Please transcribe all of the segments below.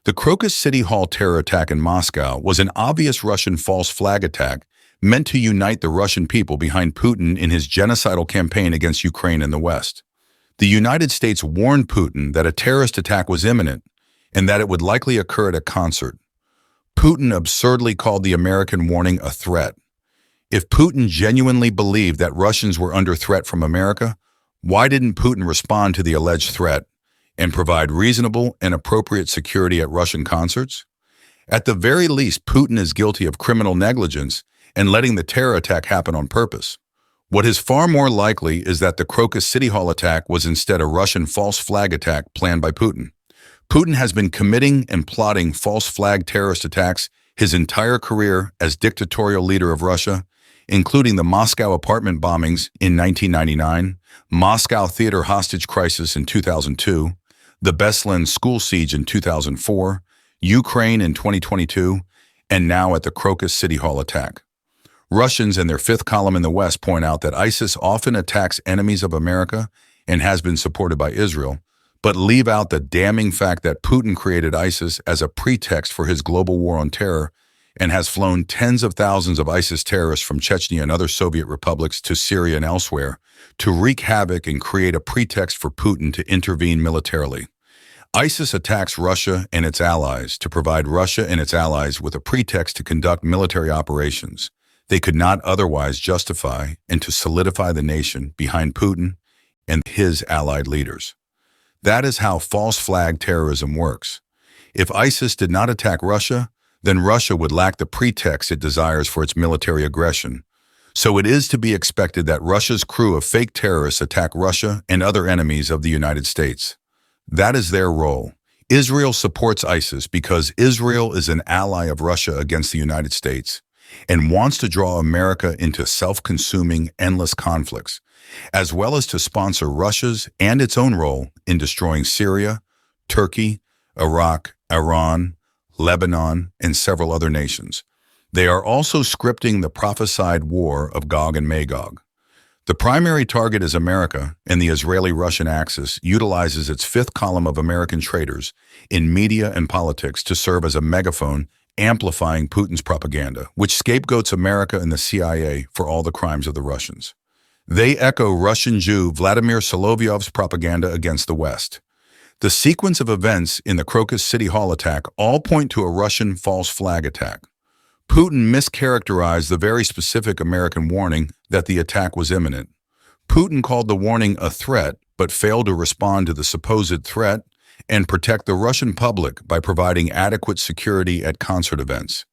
The Crocus City Hall terror attack in Moscow was an obvious Russian false flag attack meant to unite the Russian people behind Putin in his genocidal campaign against Ukraine and the West. The United States warned Putin that a terrorist attack was imminent and that it would likely occur at a concert. Putin absurdly called the American warning a threat. If Putin genuinely believed that Russians were under threat from America, why didn't Putin respond to the alleged threat and provide reasonable and appropriate security at Russian concerts? At the very least, Putin is guilty of criminal negligence and letting the terror attack happen on purpose. What is far more likely is that the Crocus City Hall attack was instead a Russian false flag attack planned by Putin. Putin has been committing and plotting false flag terrorist attacks his entire career as dictatorial leader of Russia, including the Moscow apartment bombings in 1999, Moscow theater hostage crisis in 2002, the Beslan school siege in 2004, Ukraine in 2022, and now at the Crocus City Hall attack. Russians and their fifth column in the West point out that ISIS often attacks enemies of America and has been supported by Israel, but leave out the damning fact that Putin created ISIS as a pretext for his global war on terror and has flown tens of thousands of ISIS terrorists from Chechnya and other Soviet republics to Syria and elsewhere to wreak havoc and create a pretext for Putin to intervene militarily. ISIS attacks Russia and its allies to provide Russia and its allies with a pretext to conduct military operations they could not otherwise justify and to solidify the nation behind Putin and his allied leaders. That is how false flag terrorism works. If ISIS did not attack Russia, then Russia would lack the pretext it desires for its military aggression. So it is to be expected that Russia's crew of fake terrorists attack Russia and other enemies of the United States. That is their role. Israel supports ISIS because Israel is an ally of Russia against the United States and wants to draw America into self-consuming, endless conflicts, as well as to sponsor Russia's and its own role in destroying Syria, Turkey, Iraq, Iran, Lebanon, and several other nations. They are also scripting the prophesied war of Gog and Magog. The primary target is America, and the Israeli-Russian axis utilizes its fifth column of American traitors in media and politics to serve as a megaphone amplifying Putin's propaganda, which scapegoats America and the CIA for all the crimes of the Russians. They echo Russian Jew Vladimir Solovyov's propaganda against the West. The sequence of events in the Crocus City Hall attack all point to a Russian false flag attack. Putin mischaracterized the very specific American warning that the attack was imminent. Putin called the warning a threat, but failed to respond to the supposed threat and protect the Russian public by providing adequate security at concert events.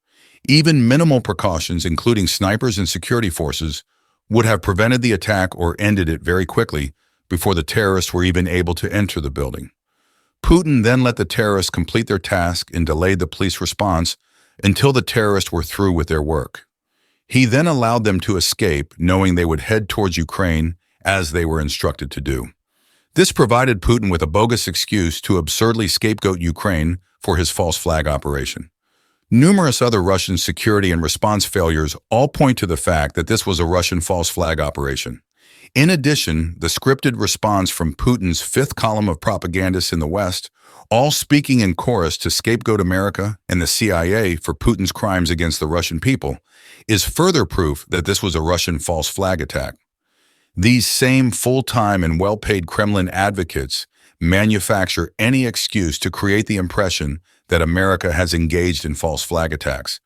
Even minimal precautions, including snipers and security forces, would have prevented the attack or ended it very quickly before the terrorists were even able to enter the building. Putin then let the terrorists complete their task and delayed the police response until the terrorists were through with their work. He then allowed them to escape, knowing they would head towards Ukraine as they were instructed to do. This provided Putin with a bogus excuse to absurdly scapegoat Ukraine for his false flag operation. Numerous other Russian security and response failures all point to the fact that this was a Russian false flag operation. In addition, the scripted response from Putin's fifth column of propagandists in the West, all speaking in chorus to scapegoat America and the CIA for Putin's crimes against the Russian people, is further proof that this was a Russian false flag attack. These same full-time and well-paid Kremlin advocates manufacture any excuse to create the impression that America has engaged in false flag attacks,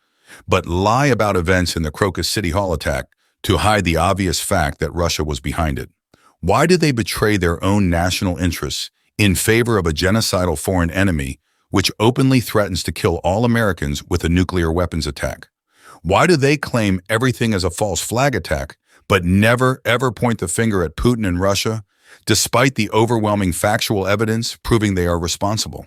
but lie about events in the Crocus City Hall attack to hide the obvious fact that Russia was behind it. Why did they betray their own national interests in favor of a genocidal foreign enemy which openly threatens to kill all Americans with a nuclear weapons attack? Why do they claim everything as a false flag attack, but never ever point the finger at Putin and Russia, despite the overwhelming factual evidence proving they are responsible?